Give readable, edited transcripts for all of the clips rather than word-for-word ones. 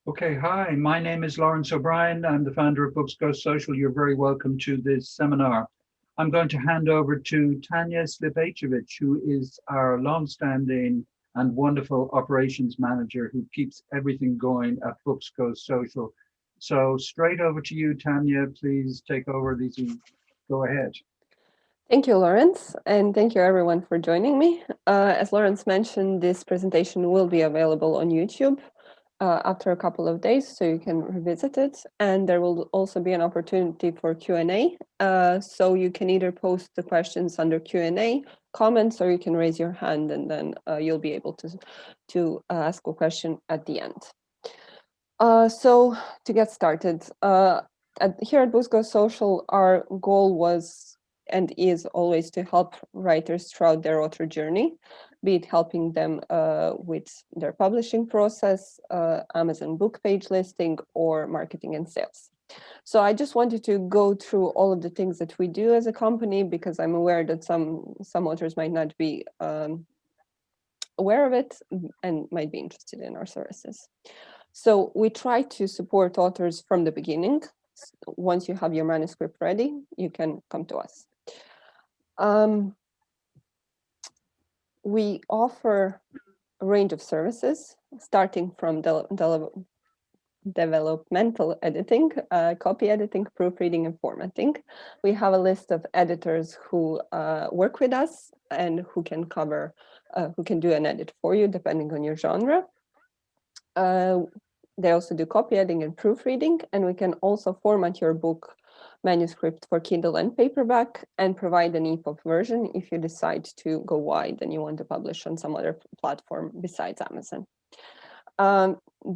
Okay, hi, my name is Lawrence O'Brien. I'm the founder of BooksGoSocial. You're very welcome to this seminar. I'm going to hand over to Tanya Slipacevic, who is our longstanding and wonderful operations manager who keeps everything going at BooksGoSocial. So straight over to you, Tanya. Please take over these. Go ahead. Thank you, Lawrence, and thank you everyone for joining me. As Lawrence mentioned, this presentation will be available on YouTube after a couple of days, so you can revisit it. And there will also be an opportunity for Q&A. So you can either post the questions under Q&A comments, or you can raise your hand, and then you'll be able to ask a question at the end. So to get started, here at BooksGoSocial, our goal was and is always to help writers throughout their author journey, be it helping them with their publishing process, Amazon book page listing, or marketing and sales. So I just wanted to go through all of the things that we do as a company, because I'm aware that some authors might not be aware of it and might be interested in our services. So we try to support authors from the beginning. Once you have your manuscript ready, you can come to us. We offer a range of services, starting from developmental editing, copy editing, proofreading, and formatting. We have a list of editors who work with us and who can do an edit for you depending on your genre. They also do copy editing and proofreading, and we can also format your book manuscript for Kindle and paperback and provide an EPUB version if you decide to go wide and you want to publish on some other platform besides Amazon.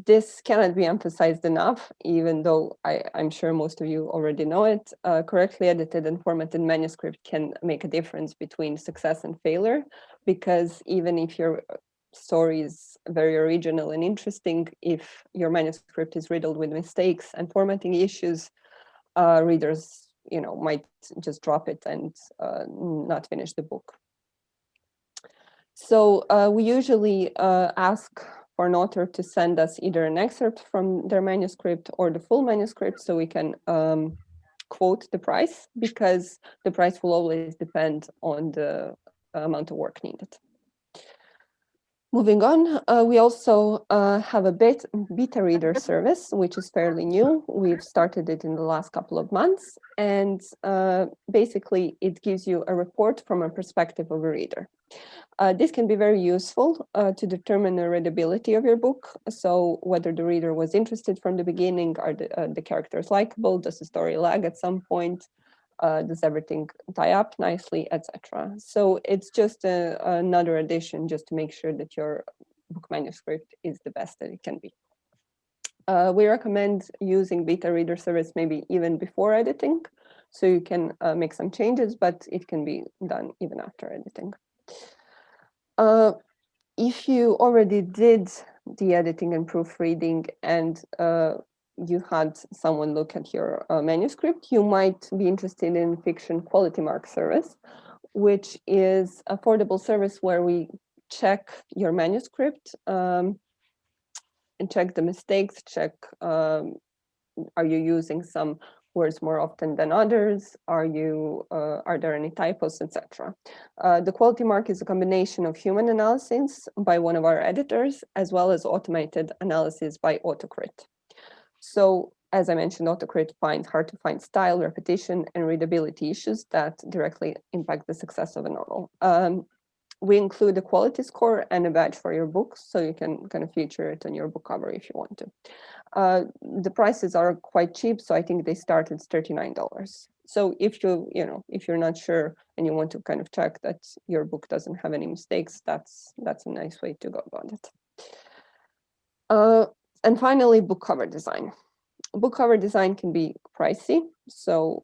This cannot be emphasized enough, even though I'm sure most of you already know it. Correctly edited and formatted manuscript can make a difference between success and failure, because even if your story is very original and interesting, if your manuscript is riddled with mistakes and formatting issues, readers might just drop it and not finish the book. So we usually ask for an author to send us either an excerpt from their manuscript or the full manuscript, so we can quote the price, because the price will always depend on the amount of work needed. Moving on, we also have a beta reader service, which is fairly new. We've started it in the last couple of months, and basically it gives you a report from a perspective of a reader. This can be very useful to determine the readability of your book. So whether the reader was interested from the beginning, are the characters likable, does the story lag at some point, does everything tie up nicely, etc. So it's just another addition just to make sure that your book manuscript is the best that it can be. We recommend using beta reader service maybe even before editing, so you can make some changes, but it can be done even after editing. If you already did the editing and proofreading and you had someone look at your manuscript, you might be interested in Fiction Quality Mark service, which is affordable service where we check your manuscript and check the mistakes, check are you using some words more often than others? Are there any typos, etc.? The quality mark is a combination of human analysis by one of our editors, as well as automated analysis by autocrit. So, as I mentioned, autocrit finds hard to find style, repetition, and readability issues that directly impact the success of a novel. We include a quality score and a badge for your book, so you can kind of feature it on your book cover if you want to. The prices are quite cheap, so I think they start at $39. So if you're not sure and you want to kind of check that your book doesn't have any mistakes, that's a nice way to go about it. And finally, book cover design. Book cover design can be pricey, so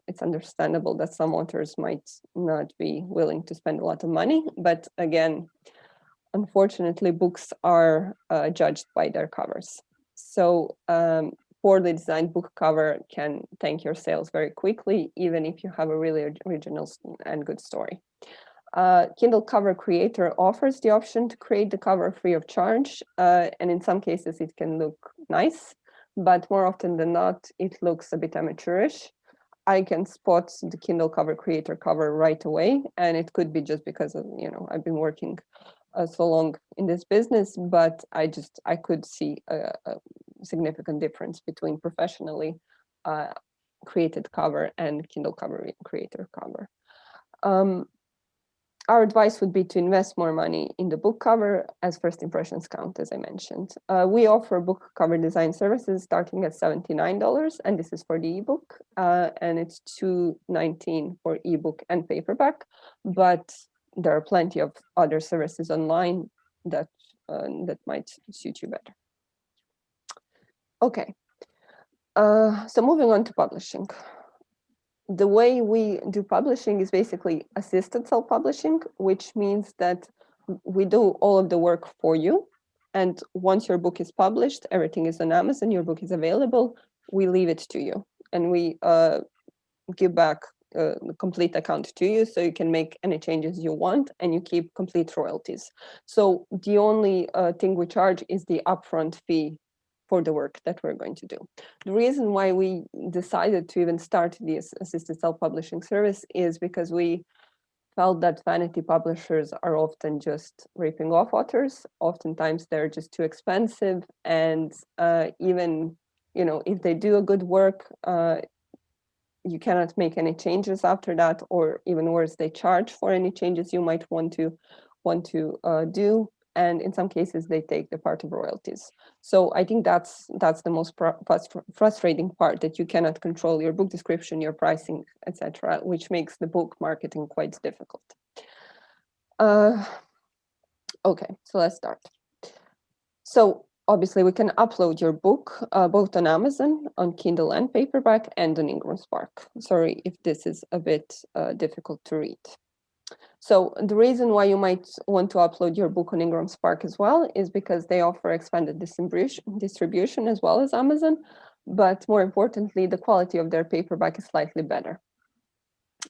it's understandable that some authors might not be willing to spend a lot of money. But again, unfortunately, books are judged by their covers. So poorly designed book cover can tank your sales very quickly, even if you have a really original and good story. Kindle Cover Creator offers the option to create the cover free of charge, and in some cases it can look nice, but more often than not, it looks a bit amateurish. I can spot the Kindle Cover Creator cover right away, and it could be just because of, I've been working so long in this business, but I could see a significant difference between professionally created cover and Kindle Cover Creator cover. Our advice would be to invest more money in the book cover, as first impressions count, as I mentioned. We offer book cover design services starting at $79, and this is for the ebook, and it's $219 for ebook and paperback. But there are plenty of other services online that might suit you better. Okay, so moving on to publishing. The way we do publishing is basically assisted self-publishing, which means that we do all of the work for you. And once your book is published, everything is on Amazon, your book is available, we leave it to you. And we give back the complete account to you so you can make any changes you want and you keep complete royalties. So the only thing we charge is the upfront fee for the work that we're going to do. The reason why we decided to even start this assisted self-publishing service is because we felt that vanity publishers are often just ripping off authors. Oftentimes they're just too expensive, and even if they do a good work, you cannot make any changes after that, or even worse, they charge for any changes you might want to do, and in some cases they take the part of royalties. So I think that's the most frustrating part, that you cannot control your book description, your pricing, etc., which makes the book marketing quite difficult. Okay, so let's start. So obviously we can upload your book both on Amazon, on Kindle and paperback, and on Ingram Spark. Sorry if this is a bit difficult to read. So the reason why you might want to upload your book on Ingram Spark as well is because they offer expanded distribution as well as Amazon, but more importantly, the quality of their paperback is slightly better.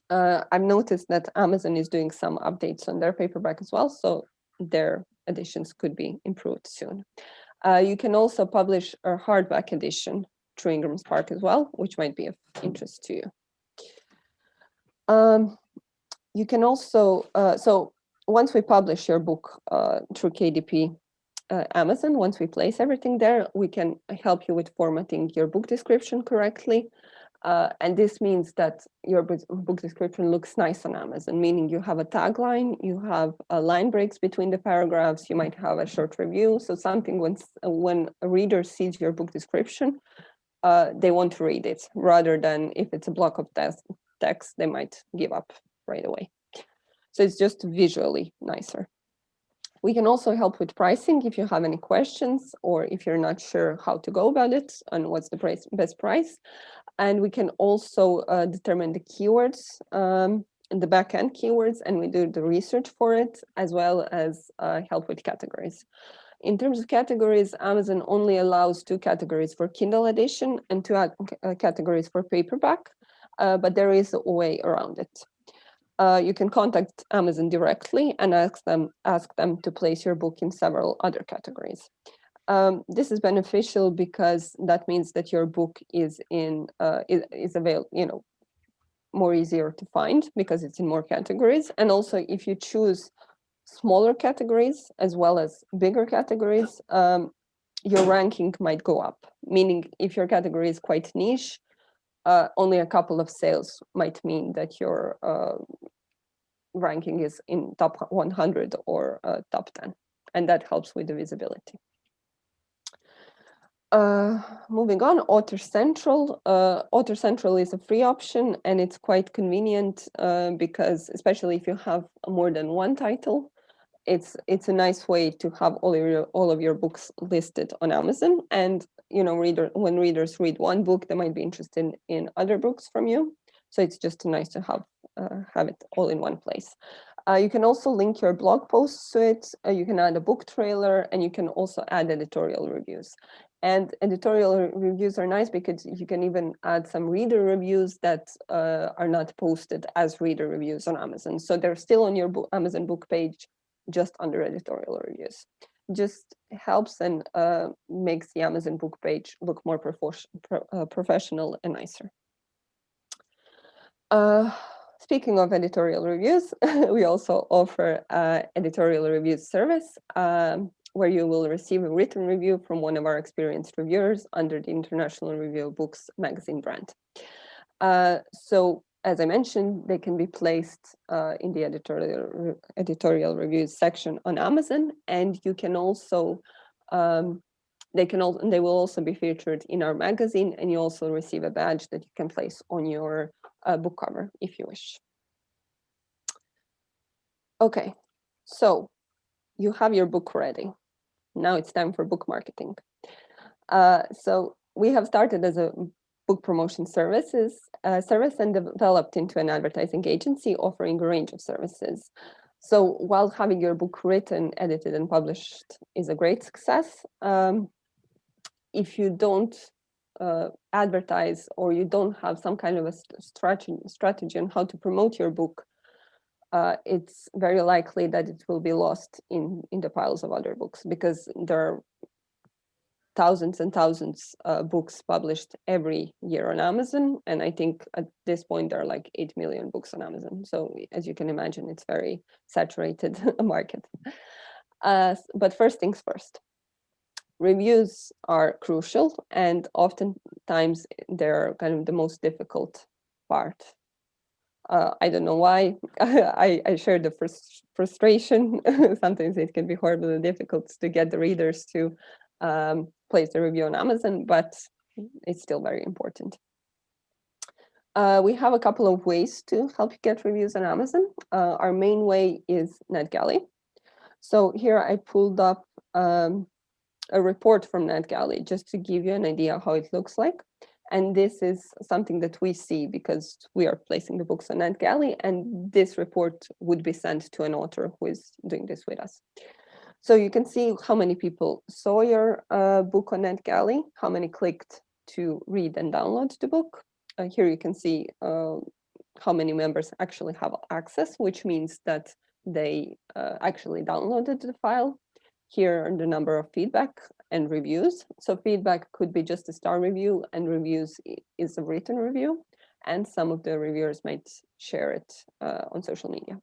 I've noticed that Amazon is doing some updates on their paperback as well, so their editions could be improved soon. You can also publish a hardback edition through Ingram Spark as well, which might be of interest to you. You can also, so once we publish your book through KDP Amazon, once we place everything there, we can help you with formatting your book description correctly. And this means that your book description looks nice on Amazon, meaning you have a tagline, you have line breaks between the paragraphs, you might have a short review. So something when a reader sees your book description, they want to read it, rather than if it's a block of text, they might give up right away. So it's just visually nicer. We can also help with pricing if you have any questions, or if you're not sure how to go about it and what's the best price. And we can also determine the keywords, the back-end keywords, and we do the research for it, as well as help with categories. In terms of categories, Amazon only allows 2 categories for Kindle edition and 2 categories for paperback, but there is a way around it. You can contact Amazon directly and ask them to place your book in several other categories. This is beneficial because that means that your book is available, more easier to find because it's in more categories. And also, if you choose smaller categories as well as bigger categories, your ranking might go up. Meaning, if your category is quite niche, only a couple of sales might mean that your ranking is in top 100 or top 10, and that helps with the visibility. Moving on, Author Central. Author Central is a free option, and it's quite convenient because, especially if you have more than one title, it's a nice way to have all of your books listed on Amazon. And when readers read one book, they might be interested in other books from you. So it's just nice to have it all in one place. You can also link your blog posts to it. You can add a book trailer, and you can also add editorial reviews. And editorial reviews are nice because you can even add some reader reviews that are not posted as reader reviews on Amazon. So they're still on your Amazon book page, just under editorial reviews. Just helps and makes the Amazon book page look more professional and nicer. Speaking of editorial reviews, we also offer editorial reviews service where you will receive a written review from one of our experienced reviewers under the International Review of Books magazine brand. So, as I mentioned, they can be placed in the editorial reviews section on Amazon, and you can also they will also be featured in our magazine, and you also receive a badge that you can place on your book cover if you wish. Okay, so you have your book ready. Now it's time for book marketing. So we have started as a book promotion service and developed into an advertising agency offering a range of services. So while having your book written, edited, and published is a great success, if you don't advertise or you don't have some kind of a strategy on how to promote your book, it's very likely that it will be lost in the piles of other books, because there are thousands and thousands books published every year on Amazon. And I think at this point, there are like 8 million books on Amazon. So as you can imagine, it's very saturated market. But first things first. Reviews are crucial, and oftentimes they're kind of the most difficult part. I don't know why. I share the frustration. Sometimes it can be horribly difficult to get the readers to place the review on Amazon, but it's still very important. We have a couple of ways to help you get reviews on Amazon. Our main way is NetGalley. So here I pulled up a report from NetGalley just to give you an idea how it looks like. And this is something that we see because we are placing the books on NetGalley, and this report would be sent to an author who is doing this with us. So you can see how many people saw your book on NetGalley, how many clicked to read and download the book. Here you can see how many members actually have access, which means that they actually downloaded the file. Here are the number of feedback and reviews. So feedback could be just a star review, and reviews is a written review. And some of the reviewers might share it on social media.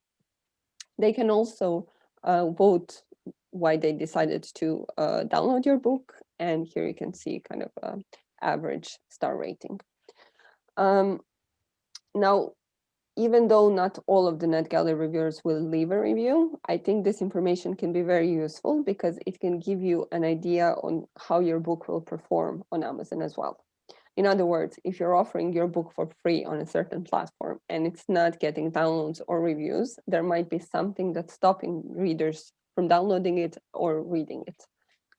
They can also vote why they decided to download your book. And here you can see kind of average star rating. Now, even though not all of the NetGalley reviewers will leave a review, I think this information can be very useful because it can give you an idea on how your book will perform on Amazon as well. In other words, if you're offering your book for free on a certain platform and it's not getting downloads or reviews, there might be something that's stopping readers from downloading it or reading it.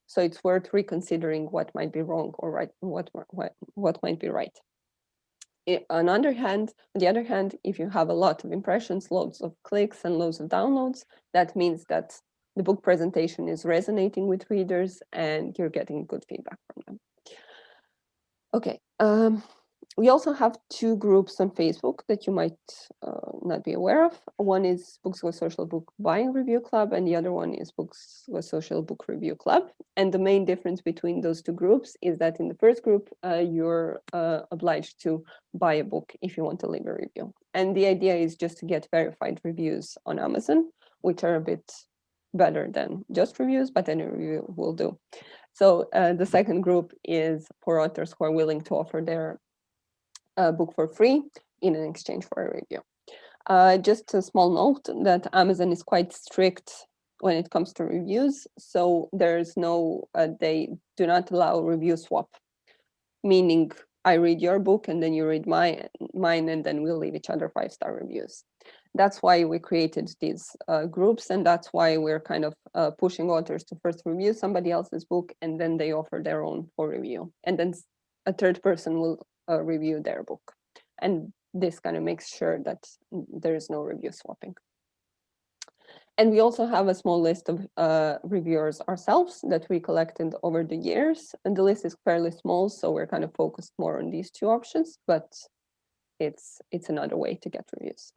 So it's worth reconsidering what might be wrong or right, what might be right. On the other hand, if you have a lot of impressions, loads of clicks, and loads of downloads, that means that the book presentation is resonating with readers and you're getting good feedback from them. Okay. We also have two groups on Facebook that you might not be aware of. One is BooksGoSocial Book Buying Review Club, and the other one is BooksGoSocial Book Review Club. And the main difference between those two groups is that in the first group, you're obliged to buy a book if you want to leave a review. And the idea is just to get verified reviews on Amazon, which are a bit better than just reviews, but any review will do. So the second group is for authors who are willing to offer their book for free in an exchange for a review. Just a small note that Amazon is quite strict when it comes to reviews. So there's no, they do not allow review swap, meaning I read your book and then you read mine, and then we'll leave each other 5-star reviews. That's why we created these groups, and that's why we're kind of pushing authors to first review somebody else's book, and then they offer their own for review. And then a third person will review their book. And this kind of makes sure that there is no review swapping. And we also have a small list of reviewers ourselves that we collected over the years. And the list is fairly small, so we're kind of focused more on these two options, but it's another way to get reviews.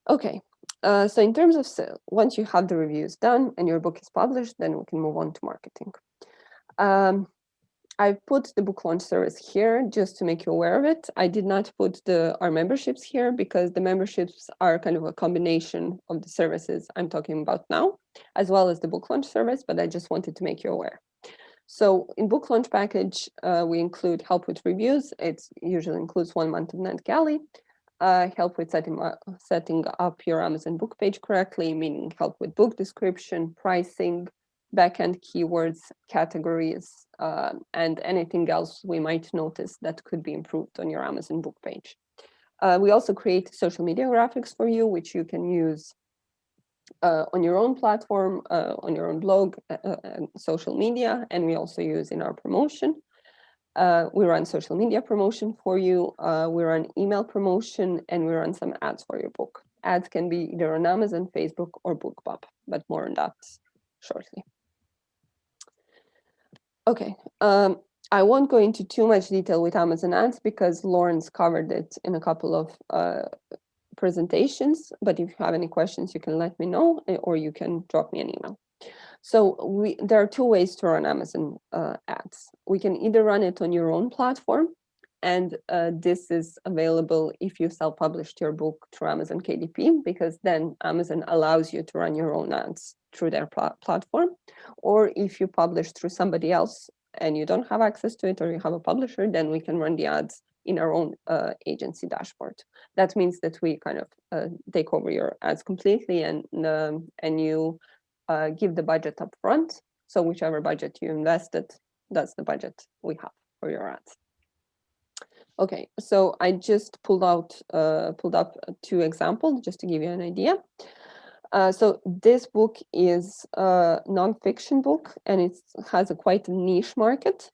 Okay, so in terms of sale, once you have the reviews done and your book is published, then we can move on to marketing. I put the book launch service here just to make you aware of it. I did not put our memberships here because the memberships are kind of a combination of the services I'm talking about now, as well as the book launch service, but I just wanted to make you aware. So in book launch package, we include help with reviews. It usually includes 1 month of NetGalley, help with setting up your Amazon book page correctly, meaning help with book description, pricing, backend keywords, categories, and anything else we might notice that could be improved on your Amazon book page. We also create social media graphics for you, which you can use on your own platform, on your own blog, and social media, and we also use in our promotion. We run social media promotion for you, we run email promotion, and we run some ads for your book. Ads can be either on Amazon, Facebook, or BookBub, but more on that shortly. Okay, I won't go into too much detail with Amazon ads because Lawrence covered it in a couple of presentations, but if you have any questions, you can let me know, or you can drop me an email. So there are two ways to run Amazon ads. We can either run it on your own platform, and this is available if you self-published your book through Amazon KDP, because then Amazon allows you to run your own ads through their platform. Or if you publish through somebody else and you don't have access to it, or you have a publisher, then we can run the ads in our own agency dashboard. That means that we kind of take over your ads completely, and you give the budget up front. So whichever budget you invested, that's the budget we have for your ads. Okay, so I just pulled up 2 examples just to give you an idea. So this book is a nonfiction book, and it has a quite niche market.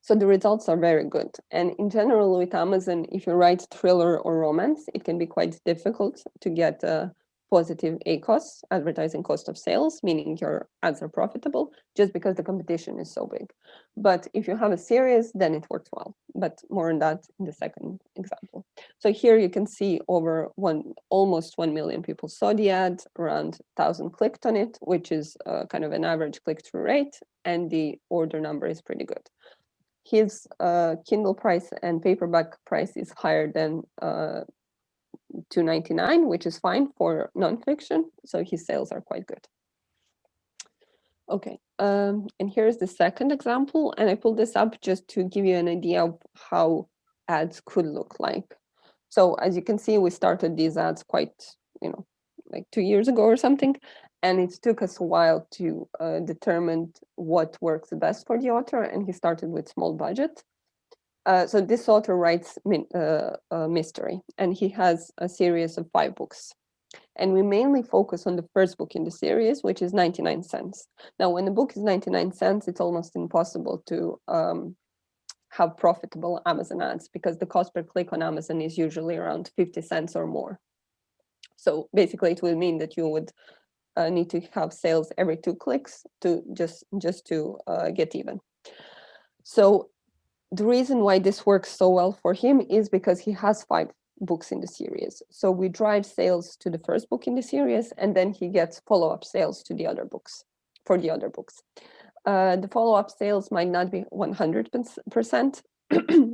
So the results are very good. And in general, with Amazon, if you write thriller or romance, it can be quite difficult to get a positive ACOS, advertising cost of sales, meaning your ads are profitable, just because the competition is so big. But if you have a series, then it works well. But more on that in the second example. So here you can see almost 1 million people saw the ad, around 1,000 clicked on it, which is kind of an average click-through rate, and the order number is pretty good. His Kindle price and paperback price is higher than $2.99, which is fine for nonfiction. So his sales are quite good. Okay, and here's the second example. And I pulled this up just to give you an idea of how ads could look like. So as you can see, we started these ads quite, like 2 years ago or something. And it took us a while to determine what works best for the author. And he started with small budget. So this author writes mystery, and he has a series of 5 books. And we mainly focus on the first book in the series, which is 99 cents. Now, when the book is 99 cents, it's almost impossible to have profitable Amazon ads, because the cost per click on Amazon is usually around 50 cents or more. So basically, it will mean that you would need to have sales every 2 clicks to just to get even. So the reason why this works so well for him is because he has 5 books in the series. So we drive sales to the first book in the series, and then he gets follow-up sales to the other books, for the other books. The follow-up sales might not be 100%,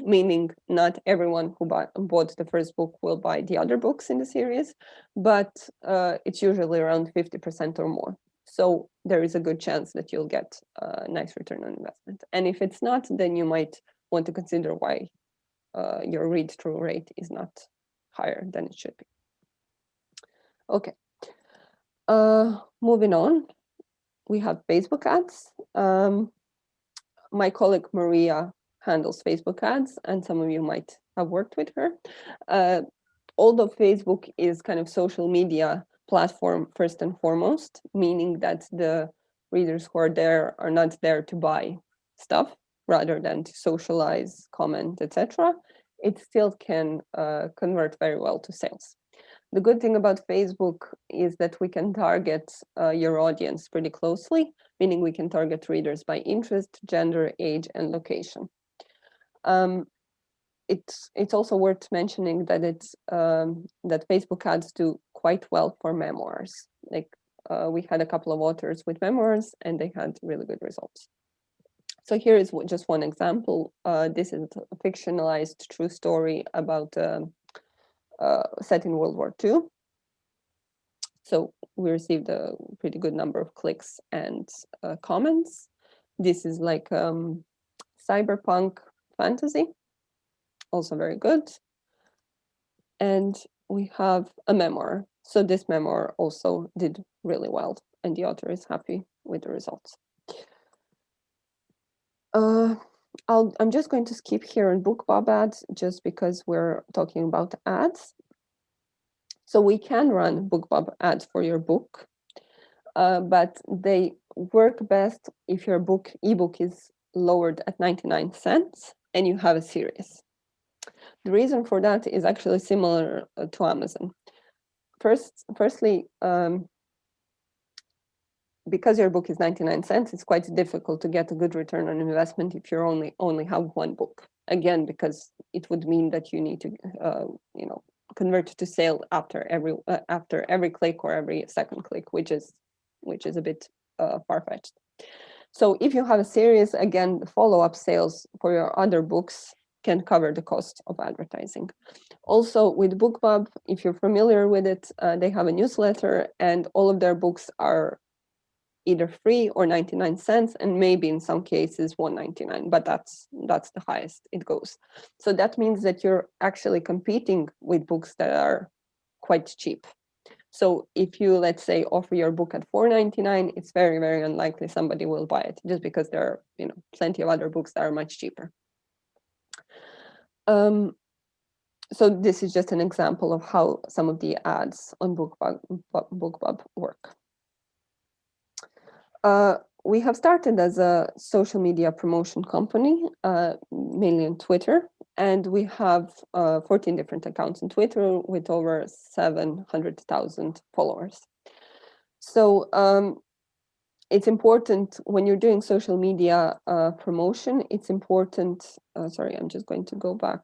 meaning not everyone who bought the first book will buy the other books in the series, but it's usually around 50% or more. So there is a good chance that you'll get a nice return on investment. And if it's not, then you might want to consider why your read-through rate is not higher than it should be. Okay. Moving on, we have Facebook ads. My colleague Maria handles Facebook ads, and some of you might have worked with her. Although Facebook is kind of social media platform first and foremost, meaning that the readers who are there are not there to buy stuff, rather than to socialize, comment, etc., it still can convert very well to sales. The good thing about Facebook is that we can target your audience pretty closely, meaning we can target readers by interest, gender, age, and location. It's also worth mentioning that that Facebook ads do quite well for memoirs. Like we had a couple of authors with memoirs, and they had really good results. So here is just one example. This is a fictionalized true story about set in World War II. So we received a pretty good number of clicks and comments. This is like cyberpunk fantasy, also very good. And we have a memoir. So this memoir also did really well, and the author is happy with the results. I'm just going to skip here on BookBub ads just because we're talking about ads. So we can run BookBub ads for your book, but they work best if your ebook is lowered at 99 cents and you have a series. The reason for that is actually similar to Amazon. Firstly, because your book is 99 cents, it's quite difficult to get a good return on investment if you only have one book. Again, because it would mean that you need to convert to sale after every click or every second click, which is a bit far-fetched. So if you have a series, again, the follow-up sales for your other books can cover the cost of advertising. Also, with BookBub, if you're familiar with it, they have a newsletter, and all of their books are either free or 99 cents, and maybe in some cases 1.99, but that's the highest it goes. So that means that you're actually competing with books that are quite cheap. So if you, let's say, offer your book at 4.99, it's very, very unlikely somebody will buy it, just because there are plenty of other books that are much cheaper. So this is just an example of how some of the ads on BookBub work. We have started as a social media promotion company, mainly on Twitter, and we have 14 different accounts on Twitter with over 700,000 followers. So it's important when you're doing social media promotion, it's important, sorry, I'm just going to go back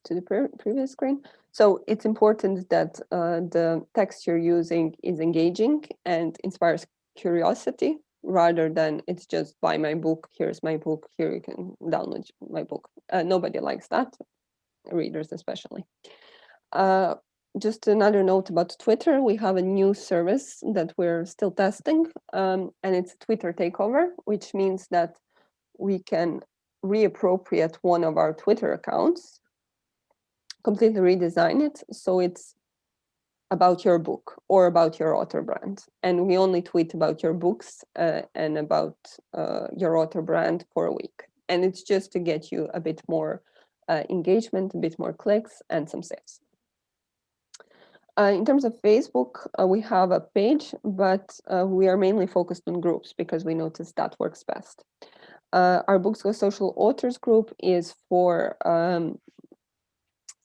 to the previous screen. So it's important that the text you're using is engaging and inspires curiosity, rather than it's just buy my book, here's my book, here you can download my book. Nobody likes that, readers especially. Just another note about Twitter, we have a new service that we're still testing, and it's Twitter Takeover, which means that we can reappropriate one of our Twitter accounts, completely redesign it so it's about your book or about your author brand, and we only tweet about your books and about your author brand for a week, and it's just to get you a bit more engagement, a bit more clicks, and some sales. In terms of Facebook, we have a page, but we are mainly focused on groups because we noticed that works best. Our Books Go Social authors group is for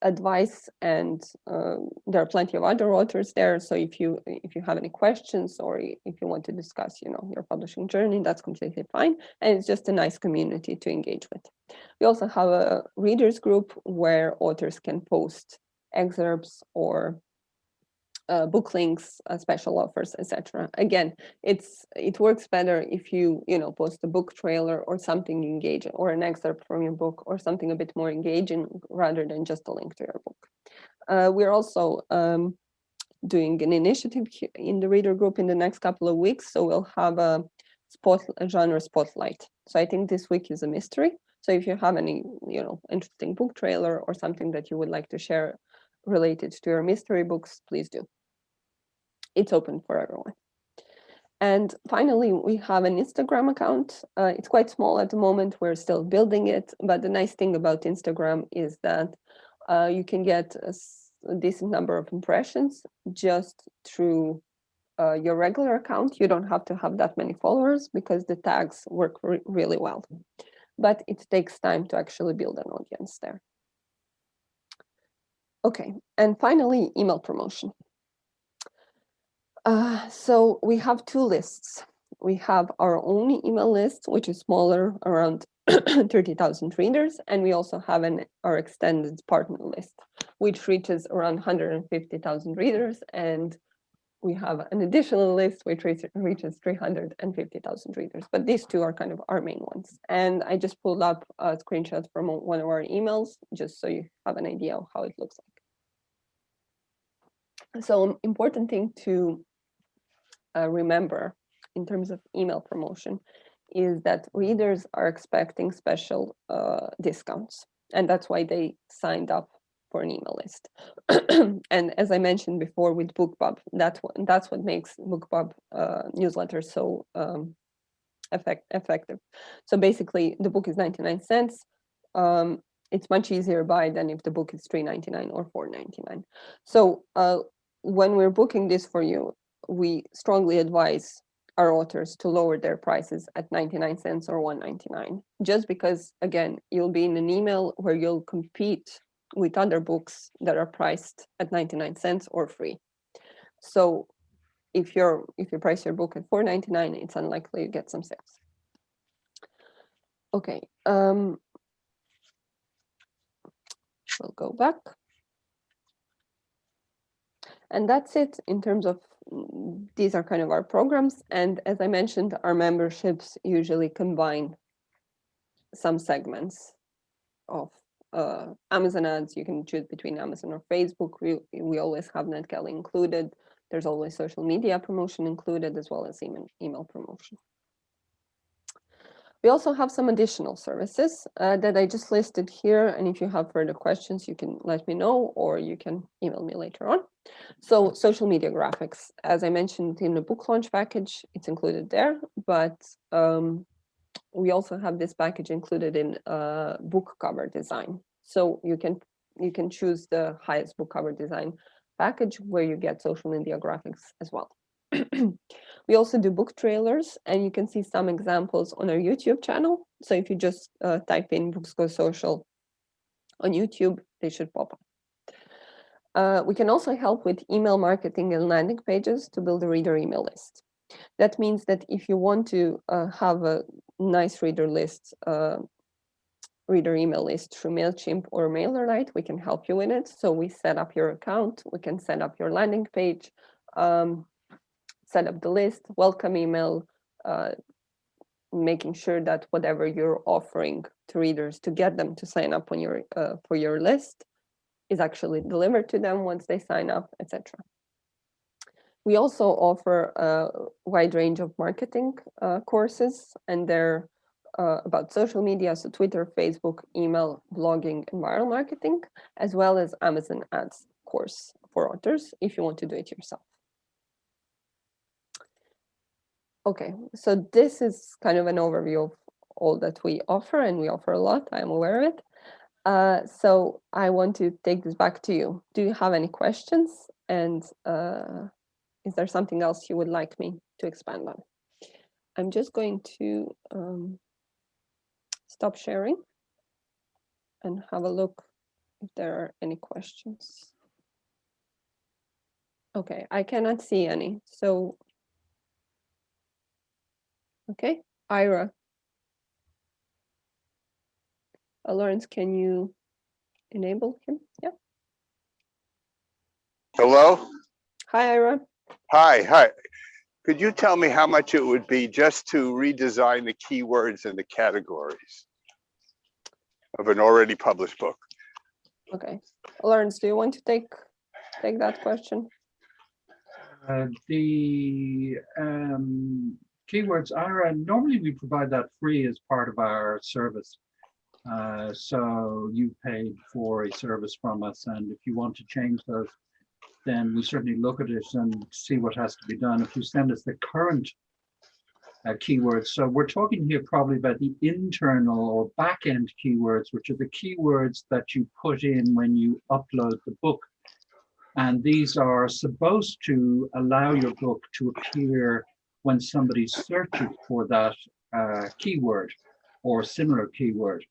advice, and there are plenty of other authors there. So if you have any questions, or if you want to discuss, your publishing journey, that's completely fine. And it's just a nice community to engage with. We also have a readers group where authors can post excerpts or book links, special offers, etc. Again, it works better if you post a book trailer or something engaging, or an excerpt from your book, or something a bit more engaging, rather than just a link to your book. We're also doing an initiative in the reader group in the next couple of weeks, so we'll have a genre spotlight. So I think this week is a mystery. So if you have any interesting book trailer or something that you would like to share related to your mystery books, please do. It's open for everyone. And finally, we have an Instagram account. It's quite small at the moment. We're still building it. But the nice thing about Instagram is that you can get a decent number of impressions just through your regular account. You don't have to have that many followers because the tags work really well. But it takes time to actually build an audience there. Okay, and finally, email promotion. So we have two lists. We have our own email list, which is smaller, around 30,000 readers, and we also have our extended partner list, which reaches around 150,000 readers, and we have an additional list which reaches 350,000 readers. But these two are kind of our main ones. And I just pulled up a screenshot from one of our emails, just so you have an idea of how it looks like. So important thing to remember in terms of email promotion is that readers are expecting special discounts, and that's why they signed up for an email list. And as I mentioned before with BookBub, that's what makes BookBub newsletter so effective. So basically, the book is 99 cents. It's much easier buy than if the book is $3.99 or $4.99. So when we're booking this for you, we strongly advise our authors to lower their prices at 99 cents or $1.99, just because, again, you'll be in an email where you'll compete with other books that are priced at 99 cents or free. So if you price your book at $4.99, it's unlikely you get some sales. Okay, we'll go back. And that's it in terms of, these are kind of our programs. And as I mentioned, our memberships usually combine some segments of Amazon ads. You can choose between Amazon or Facebook. We always have NetGalley included. There's always social media promotion included, as well as email promotion. We also have some additional services that I just listed here. And if you have further questions, you can let me know, or you can email me later on. So social media graphics, as I mentioned in the book launch package, it's included there, but we also have this package included in book cover design. So you can choose the highest book cover design package where you get social media graphics as well. We also do book trailers, and you can see some examples on our YouTube channel. So if you just type in BooksGoSocial on YouTube, they should pop up. We can also help with email marketing and landing pages to build a reader email list. That means that if you want to have a nice reader email list through MailChimp or MailerLite, we can help you with it. So we set up your account, we can set up your landing page, set up the list, welcome email, making sure that whatever you're offering to readers to get them to sign up on your for your list is actually delivered to them once they sign up, etc. We also offer a wide range of marketing courses, and they're about social media, so Twitter, Facebook, email, blogging, and viral marketing, as well as Amazon ads course for authors if you want to do it yourself. Okay, so this is kind of an overview of all that we offer, and we offer a lot, I'm aware of it. So I want to take this back to you. Do you have any questions? And is there something else you would like me to expand on? I'm just going to stop sharing and have a look if there are any questions. Okay, I cannot see any. So, okay, Ira. Lawrence, can you enable him? Yeah. Hello? Hi, Ira. Hi. Could you tell me how much it would be just to redesign the keywords and the categories of an already published book? Okay. Lawrence, do you want to take that question? The keywords are normally we provide that free as part of our service. So you paid for a service from us, and if you want to change those, then we certainly look at it and see what has to be done. If you send us the current keywords, so we're talking here probably about the internal or back-end keywords, which are the keywords that you put in when you upload the book. And these are supposed to allow your book to appear when somebody searches for that keyword or similar keyword.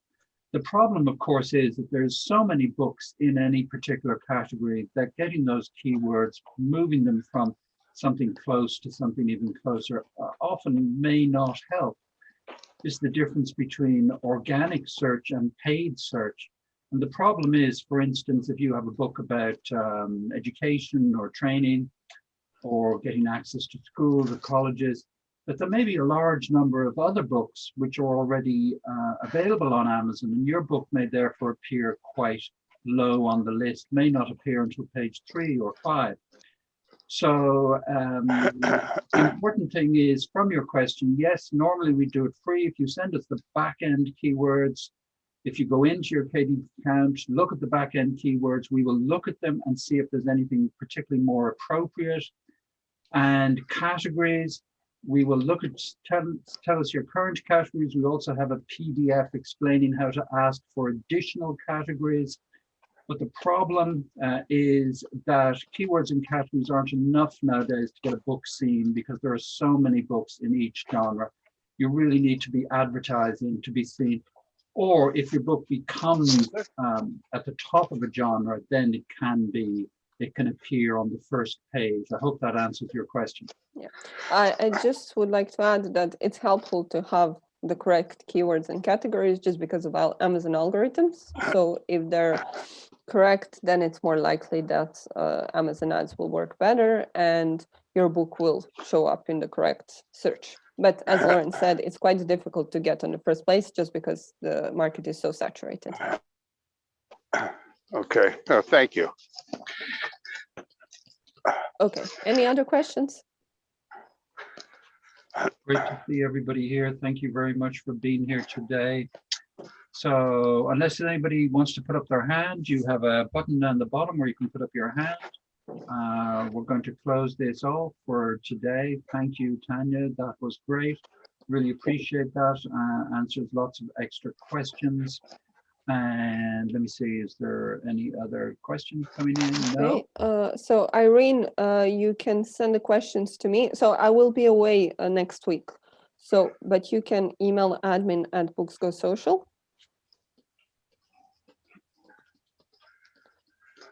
The problem, of course, is that there's so many books in any particular category that getting those keywords, moving them from something close to something even closer, often may not help. Is the difference between organic search and paid search. And the problem is, for instance, if you have a book about education or training or getting access to schools or colleges, that there may be a large number of other books which are already available on Amazon, and your book may therefore appear quite low on the list, may not appear until page 3 or 5. So the important thing is, from your question, yes, normally we do it free. If you send us the back-end keywords, if you go into your KDP account, look at the back-end keywords, we will look at them and see if there's anything particularly more appropriate. And categories, we will look at, tell us your current categories. We also have a PDF explaining how to ask for additional categories. But the problem is that keywords and categories aren't enough nowadays to get a book seen, because there are so many books in each genre. You really need to be advertising to be seen. Or if your book becomes at the top of a genre, then it can appear on the first page. I hope that answers your question. Yeah, I just would like to add that it's helpful to have the correct keywords and categories just because of our Amazon algorithms. So if they're correct, then it's more likely that Amazon ads will work better and your book will show up in the correct search. But as Lauren said, it's quite difficult to get in the first place just because the market is so saturated. Okay, no, thank you. Okay, any other questions? Great to see everybody here. Thank you very much for being here today. So unless anybody wants to put up their hand, you have a button down the bottom where you can put up your hand. We're going to close this off for today. Thank you, Tanya. That was great. Really appreciate that. Answers lots of extra questions. And let me see, is there any other questions coming in? No. Okay. So Irene, you can send the questions to me. So I will be away next week. So, but you can email admin at BooksGoSocial.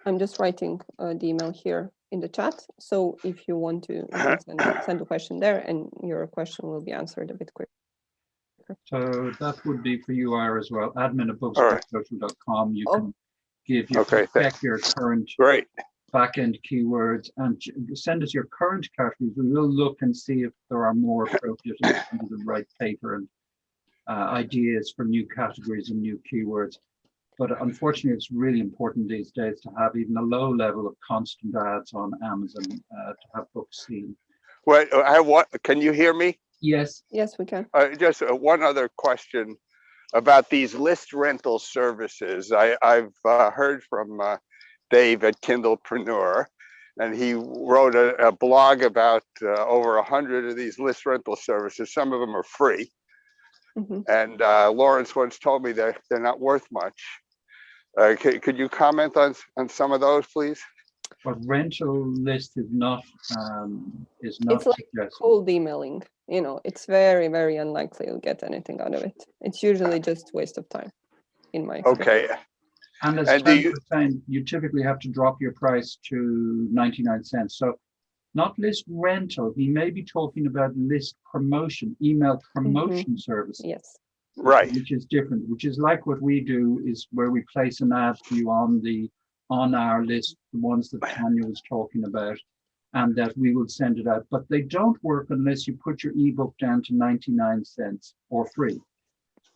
I'm just writing the email here in the chat. So if you want to, you can send a question there and your question will be answered a bit quicker. So that would be for you, Ira, as well. Admin at BooksGoSocial.com. You can give your, check your current back-end keywords and send us your current categories. We will look and see if there are more appropriate and the right paper and ideas for new categories and new keywords. But unfortunately, it's really important these days to have even a low level of constant ads on Amazon to have books seen. Wait, I have what? Can you hear me? Yes. Yes, we can. Just one other question about these list rental services. I've heard from Dave at Kindlepreneur, and he wrote a blog about over 100 of these list rental services. Some of them are free. Mm-hmm. And Lawrence once told me that they're not worth much. Could you comment on some of those, please? But rental list is not it's like suggested. Cold emailing. You know, it's very, very unlikely you'll get anything out of it. It's usually just waste of time, in my experience. Okay. And as Tanya was saying, you typically have to drop your price to 99 cents. So not list rental. He may be talking about list promotion, email promotion service. Yes. Right. Which is different, which is like what we do, is where we place an ad for you on our list, the ones that Tanya was talking about, and that we will send it out. But they don't work unless you put your ebook down to 99 cents or free.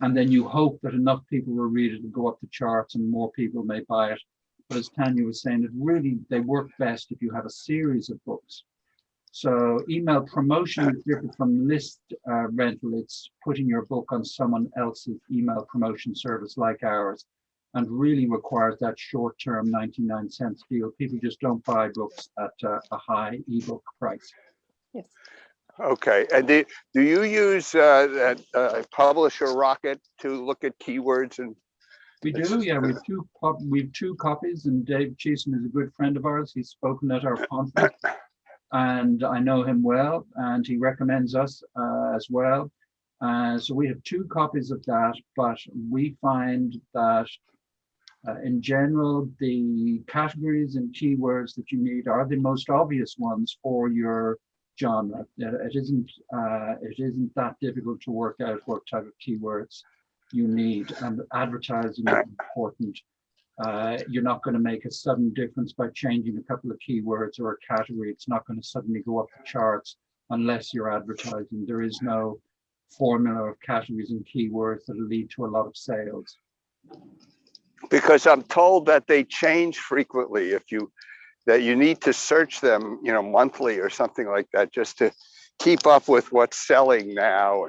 And then you hope that enough people will read it and go up the charts and more people may buy it. But as Tanya was saying, they work best if you have a series of books. So email promotion is different from list rental. It's putting your book on someone else's email promotion service like ours, and really requires that short-term 99 cents deal. People just don't buy books at a high ebook price. Yes. Okay. And do you use Publisher Rocket to look at keywords? And we do, yeah. We have two copies, and Dave Cheeson is a good friend of ours. He's spoken at our conference, and I know him well, and he recommends us as well. So we have 2 copies of that, but we find that in general, the categories and keywords that you need are the most obvious ones for your genre. It isn't that difficult to work out what type of keywords you need, and advertising is important. You're not going to make a sudden difference by changing a couple of keywords or a category. It's not going to suddenly go up the charts unless you're advertising. There is no formula of categories and keywords that will lead to a lot of sales. Because I'm told that they change frequently. That you need to search them, monthly or something like that, just to keep up with what's selling now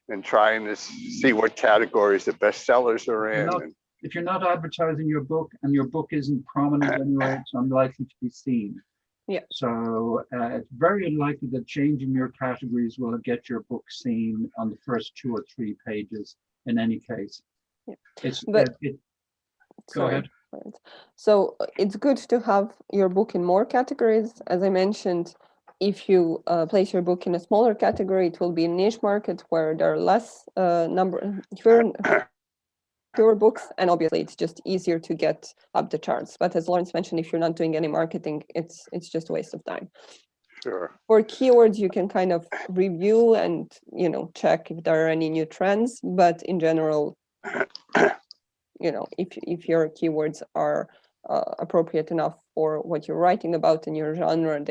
and trying to see what categories the best sellers are in. If you're not advertising your book and your book isn't prominent anyway, it's unlikely to be seen. Yeah. So it's very unlikely that changing your categories will get your book seen on the first 2 or 3 pages in any case. Yeah. Go ahead. So it's good to have your book in more categories. As I mentioned, if you place your book in a smaller category, it will be a niche market where there are less fewer books, and obviously it's just easier to get up the charts. But as Lawrence mentioned, if you're not doing any marketing, it's just a waste of time. Sure. For keywords, you can kind of review and check if there are any new trends. But in general, if your keywords are appropriate enough for what you're writing about in your genre,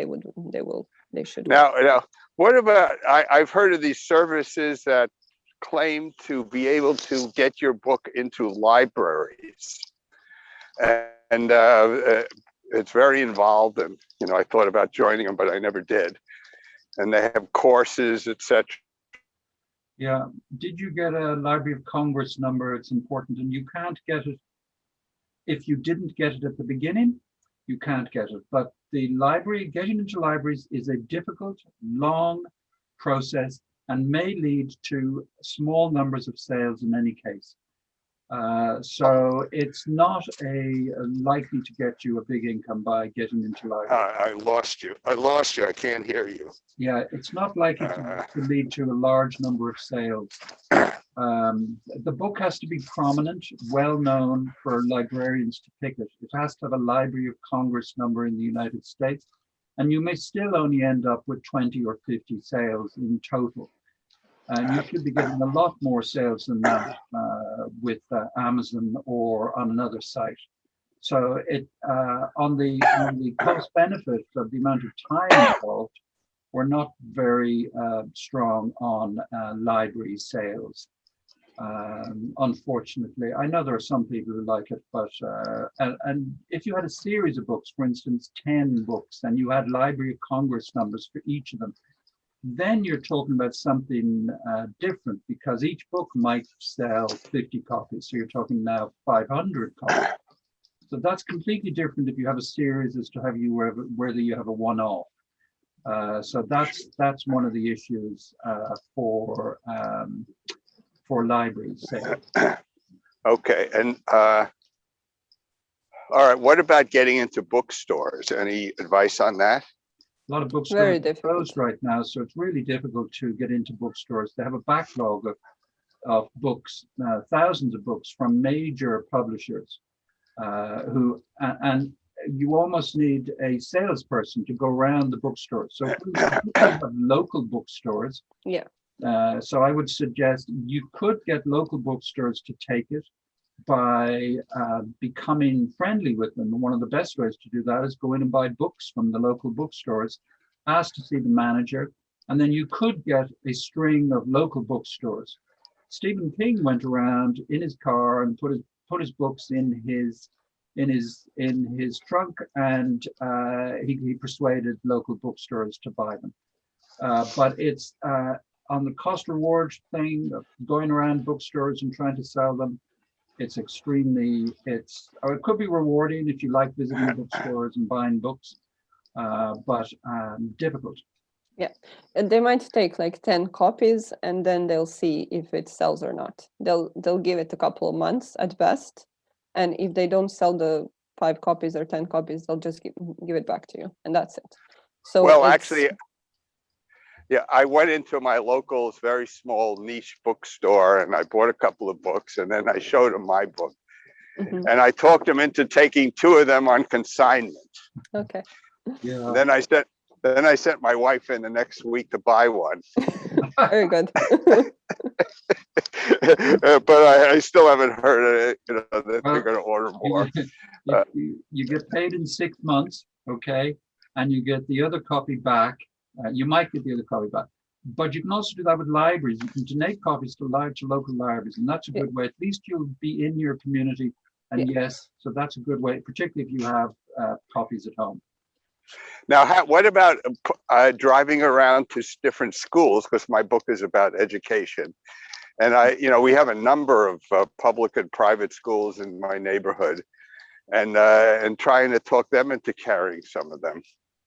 they should. Now, what about? I've heard of these services that claim to be able to get your book into libraries, and it's very involved. And I thought about joining them, but I never did. And they have courses, etc. Yeah. Did you get a Library of Congress number? It's important, and you can't get it if you didn't get it at the beginning. You can't get it. But getting into libraries is a difficult, long process and may lead to small numbers of sales in any case. So it's not likely to get you a big income by getting into libraries. I lost you. I can't hear you. Yeah, it's not likely to lead to a large number of sales. The book has to be prominent, well known for librarians to pick it. It has to have a Library of Congress number in the United States, and you may still only end up with 20 or 50 sales in total. And you should be getting a lot more sales than that with Amazon or on another site. So on the cost benefit of the amount of time involved, we're not very strong on library sales. Unfortunately, I know there are some people who like it, but and if you had a series of books, for instance, 10 books, and you had Library of Congress numbers for each of them, then you're talking about something different, because each book might sell 50 copies. So you're talking now 500 copies. So that's completely different if you have a series as to whether you have a one-off. So that's one of the issues for library sales. Okay, and all right. What about getting into bookstores? Any advice on that? A lot of bookstores are closed right now, so it's really difficult to get into bookstores. They have a backlog of books, thousands of books from major publishers, and you almost need a salesperson to go around the bookstores. So if we have local bookstores, yeah. So I would suggest you could get local bookstores to take it by becoming friendly with them. And one of the best ways to do that is go in and buy books from the local bookstores, ask to see the manager, and then you could get a string of local bookstores. Stephen King went around in his car and put his books in his trunk, and he persuaded local bookstores to buy them. But it's on the cost reward thing of going around bookstores and trying to sell them. It could be rewarding if you like visiting bookstores and buying books, but difficult. Yeah, and they might take like 10 copies, and then they'll see if it sells or not. They'll give it a couple of months at best, and if they don't sell the 5 copies or 10 copies, they'll just give it back to you, and that's it. So well, actually, Yeah, I went into my local, very small niche bookstore and I bought a couple of books and then I showed them my book. Mhm. And I talked them into taking 2 of them on consignment. Okay. Yeah. And then I sent my wife in the next week to buy one. Very good. But I still haven't heard it, that they're Well, going to order more. you get paid in 6 months, okay, and you get the other copy back. You might get the other copy back, but you can also do that with libraries. You can donate copies to local libraries, and that's a Yeah. good way. At least you'll be in your community, and yes, so that's a good way, particularly if you have copies at home. Now, what about driving around to different schools? Because my book is about education. And we have a number of public and private schools in my neighborhood, and trying to talk them into carrying some of them.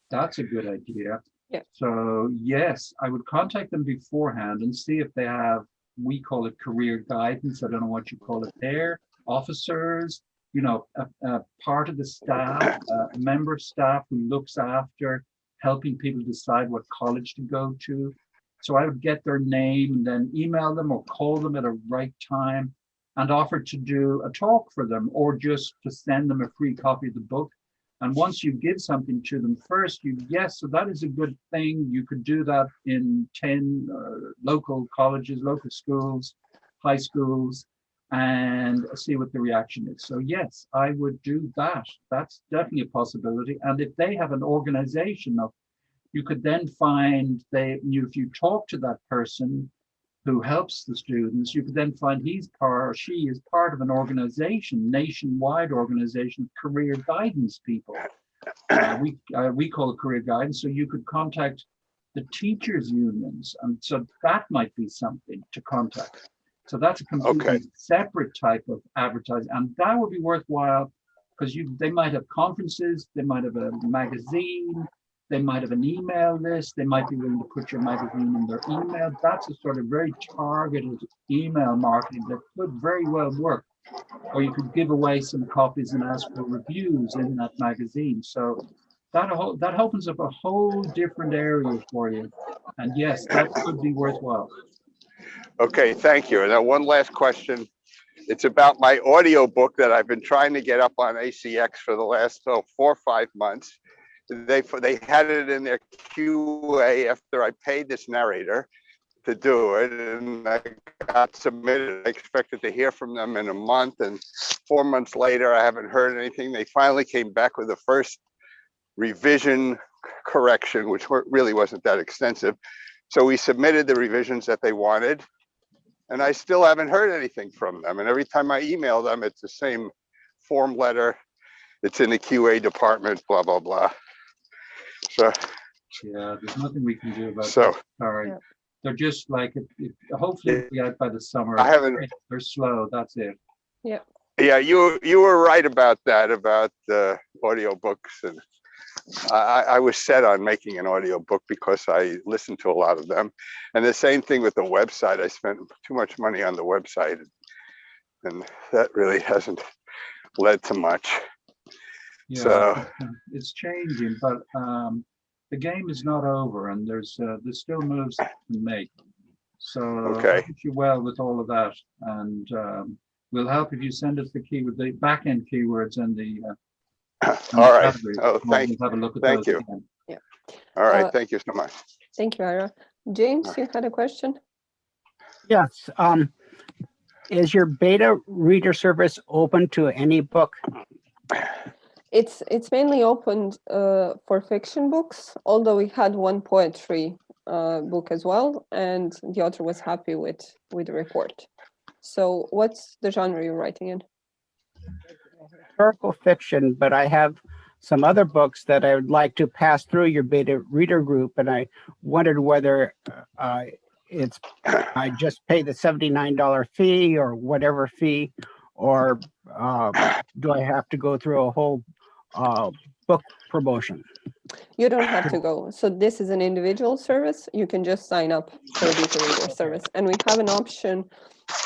That's a good idea. Yeah. So yes, I would contact them beforehand and see if they have, we call it career guidance. I don't know what you call it there. Officers, a part of the staff, a member of staff who looks after helping people decide what college to go to. So I would get their name and then email them or call them at a right time and offer to do a talk for them or just to send them a free copy of the book. And once you give something to them first, so that is a good thing. You could do that in 10 local colleges, local schools, high schools, and see what the reaction is. So yes, I would do that. That's definitely a possibility. And if they have an organization you could then find if you talk to that person who helps the students, you could then find she is part of an organization, nationwide organization, career guidance people. We call it career guidance. So you could contact the teachers' unions, and so that might be something to contact. So that's a completely separate type of advertising, and that would be worthwhile because they might have conferences, they might have a magazine, they might have an email list. They might be willing to put your magazine in their email. That's a sort of very targeted email marketing that could very well work. Or you could give away some copies and ask for reviews in that magazine. So that opens up a whole different area for you. And yes, that could be worthwhile. Okay, thank you. And then one last question. It's about my audio book that I've been trying to get up on ACX for the last 4 or 5 months. They had it in their QA after I paid this narrator to do it, and I got submitted. I expected to hear from them in a month, and 4 months later, I haven't heard anything. They finally came back with the first revision correction, which really wasn't that extensive. So we submitted the revisions that they wanted, and I still haven't heard anything from them. And every time I email them, it's the same form letter. It's in the QA department, blah, blah, blah. So yeah, there's nothing we can do about that. Sorry. Yeah. They're just like, hopefully it'll be out by the summer. They're slow, that's it. Yeah. Yeah, you were right about that, about the audio books. And I was set on making an audio book because I listened to a lot of them. And the same thing with the website. I spent too much money on the website, and that really hasn't led to much. Yeah, so it's changing, but the game is not over, and there's still moves to make. So I wish you well with all of that, and we'll help if you send us the back-end keywords and the all right. Oh, thank you. Have a look at thank you. Again. Yeah. All right. Thank you so much. Thank you, Ira. James, you had a question? Yes. Is your beta reader service open to any book? It's mainly opened for fiction books, although we had one poetry book as well, and the author was happy with the report. So what's the genre you're writing in? Historical fiction, but I have some other books that I would like to pass through your beta reader group, and I wondered whether I just pay the $79 fee or whatever fee, or do I have to go through a whole book promotion? You don't have to go. So this is an individual service. You can just sign up for a beta reader service, and we have an option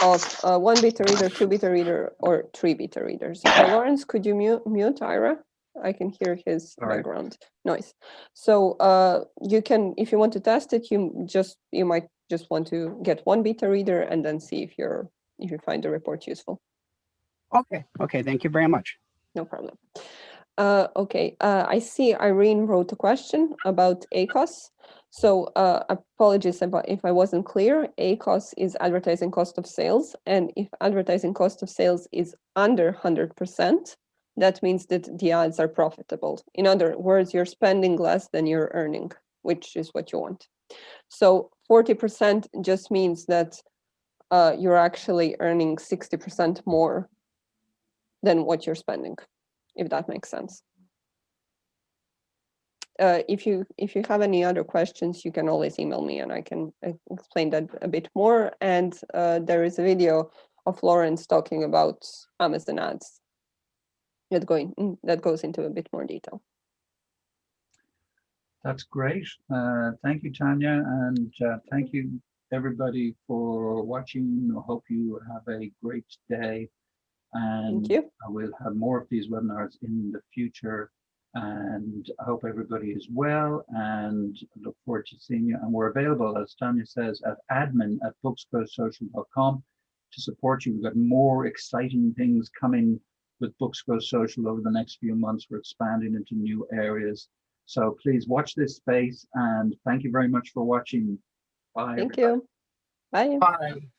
of 1 beta reader, 2 beta reader, or 3 beta readers. Lawrence, could you mute Ira? I can hear his All right. background noise. So you can, if you want to test it, you might just want to get one beta reader and then see if you find the report useful. Okay, thank you very much. No problem. Okay, I see Irene wrote a question about ACOS. So apologies about if I wasn't clear. ACOS is advertising cost of sales. And if advertising cost of sales is under 100%, that means that the ads are profitable. In other words, you're spending less than you're earning, which is what you want. So 40% just means that you're actually earning 60% more than what you're spending, if that makes sense. If you have any other questions, you can always email me and I can explain that a bit more. And there is a video of Lawrence talking about Amazon ads that goes into a bit more detail. That's great. Thank you, Tanya, and thank you everybody for watching. I hope you have a great day, and Thank you. I will have more of these webinars in the future. And I hope everybody is well, and look forward to seeing you. And we're available, as Tanya says, at admin@BooksGoSocial.com to support you. We've got more exciting things coming with Books Go Social over the next few months. We're expanding into new areas. So please watch this space, and thank you very much for watching. Bye. Thank you. Bye. Bye.